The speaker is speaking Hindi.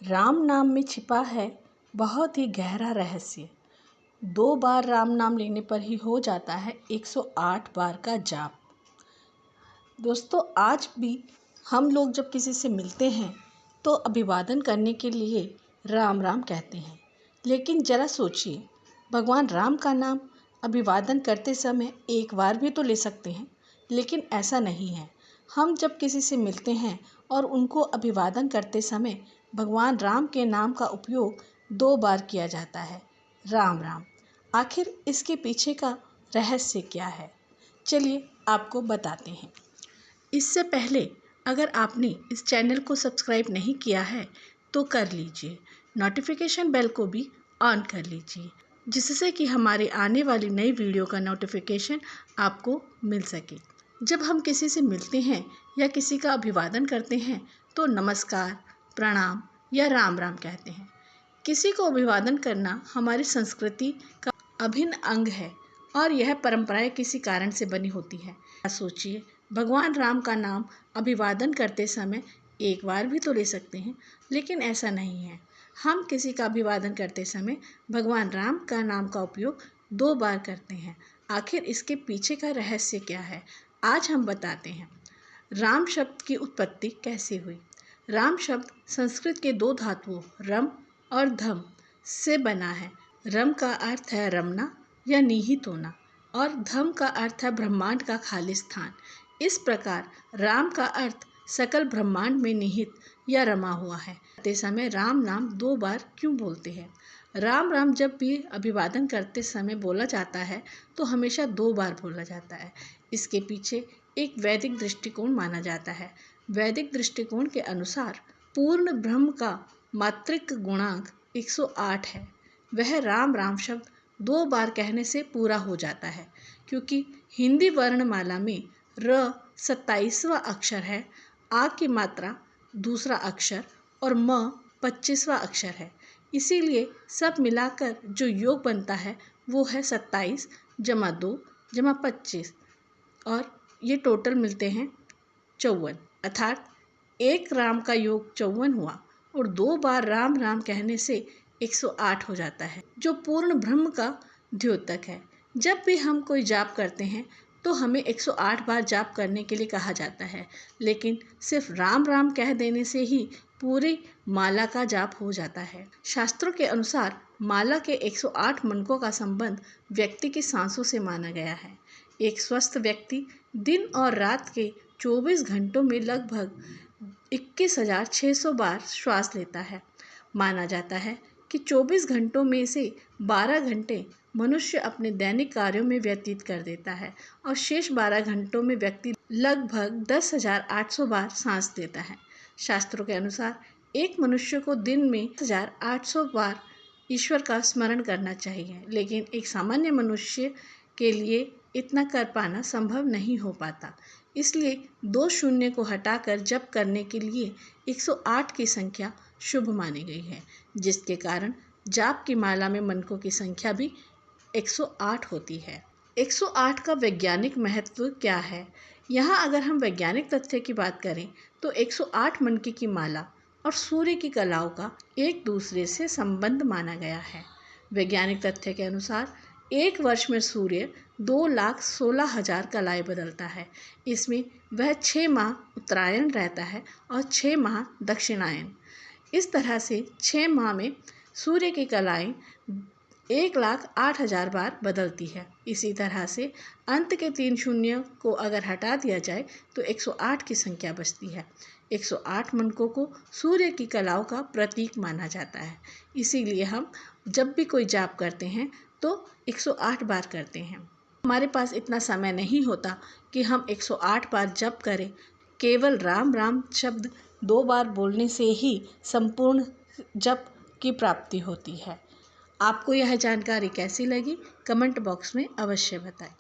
राम नाम में छिपा है बहुत ही गहरा रहस्य। 2 बार राम नाम लेने पर ही हो जाता है 108 बार का जाप। दोस्तों, आज भी हम लोग जब किसी से मिलते हैं तो अभिवादन करने के लिए राम राम कहते हैं। लेकिन ज़रा सोचिए, भगवान राम का नाम अभिवादन करते समय एक बार भी तो ले सकते हैं, लेकिन ऐसा नहीं है। हम जब किसी से मिलते हैं और उनको अभिवादन करते समय भगवान राम के नाम का उपयोग 2 बार किया जाता है, राम राम। आखिर इसके पीछे का रहस्य क्या है? चलिए आपको बताते हैं। इससे पहले अगर आपने इस चैनल को सब्सक्राइब नहीं किया है तो कर लीजिए, नोटिफिकेशन बेल को भी ऑन कर लीजिए, जिससे कि हमारे आने वाली नई वीडियो का नोटिफिकेशन आपको मिल सके। जब हम किसी से मिलते हैं या किसी का अभिवादन करते हैं तो नमस्कार, प्रणाम या राम राम कहते हैं। किसी को अभिवादन करना हमारी संस्कृति का अभिन्न अंग है और यह परंपराएं किसी कारण से बनी होती है। सोचिए, भगवान राम का नाम अभिवादन करते समय एक बार भी तो ले सकते हैं, लेकिन ऐसा नहीं है। हम किसी का अभिवादन करते समय भगवान राम का नाम का उपयोग 2 बार करते हैं। आखिर इसके पीछे का रहस्य क्या है, आज हम बताते हैं। राम शब्द की उत्पत्ति कैसे हुई? राम शब्द संस्कृत के 2 धातुओं रम और धम से बना है। रम का अर्थ है रमना या निहित होना और धम का अर्थ है ब्रह्मांड का खाली स्थान। इस प्रकार राम का अर्थ सकल ब्रह्मांड में निहित या रमा हुआ है। करते समय राम नाम 2 बार क्यों बोलते हैं? राम राम जब भी अभिवादन करते समय बोला जाता है तो हमेशा 2 बार बोला जाता है। इसके पीछे एक वैदिक दृष्टिकोण माना जाता है। वैदिक दृष्टिकोण के अनुसार पूर्ण ब्रह्म का मात्रिक गुणांक 108 है। वह राम राम शब्द 2 बार कहने से पूरा हो जाता है, क्योंकि हिंदी वर्णमाला में र 27वां अक्षर है, आ की मात्रा दूसरा अक्षर और म 25वां अक्षर है। इसीलिए सब मिलाकर जो योग बनता है वो है 27 + 2 + 25 और ये टोटल मिलते हैं 54। अर्थात एक राम का योग 54 हुआ और 2 बार राम राम कहने से 108 हो जाता है, जो पूर्ण ब्रह्म का द्योतक है। जब भी हम कोई जाप करते हैं तो हमें 108 बार जाप करने के लिए कहा जाता है, लेकिन सिर्फ राम राम कह देने से ही पूरी माला का जाप हो जाता है। शास्त्रों के अनुसार माला के 108 मनकों का संबंध व्यक्ति की सांसों से माना गया है। एक स्वस्थ व्यक्ति दिन और रात के 24 घंटों में लगभग 21,600 बार श्वास लेता है। माना जाता है कि 24 घंटों में से 12 घंटे मनुष्य अपने दैनिक कार्यों में व्यतीत कर देता है और शेष 12 घंटों में व्यक्ति लगभग 10,800 बार सांस लेता है। शास्त्रों के अनुसार एक मनुष्य को दिन में 10,800 बार ईश्वर का स्मरण करना चाहिए, लेकिन एक सामान्य मनुष्य के लिए इतना कर पाना संभव नहीं हो पाता। इसलिए 2 शून्य को हटाकर जप करने के लिए 108 की संख्या शुभ मानी गई है, जिसके कारण जाप की माला में मनकों की संख्या भी 108 होती है। 108 का वैज्ञानिक महत्व क्या है? यहाँ अगर हम वैज्ञानिक तथ्य की बात करें तो 108 मनके की माला और सूर्य की कलाओं का एक दूसरे से संबंध माना गया है। वैज्ञानिक तथ्य के अनुसार एक वर्ष में सूर्य 2,16,000 कलाएं बदलता है। इसमें वह 6 माह उत्तरायण रहता है और 6 माह दक्षिणायन। इस तरह से 6 माह में सूर्य की कलाएं 1,08,000 बार बदलती है। इसी तरह से अंत के 3 शून्य को अगर हटा दिया जाए तो 108 की संख्या बचती है। 108 मनकों को सूर्य की कलाओं का प्रतीक माना जाता है। इसीलिए हम जब भी कोई जाप करते हैं तो 108 बार करते हैं। हमारे पास इतना समय नहीं होता कि हम 108 बार जप करें। केवल राम राम शब्द 2 बार बोलने से ही संपूर्ण जप की प्राप्ति होती है। आपको यह जानकारी कैसी लगी, कमेंट बॉक्स में अवश्य बताएं।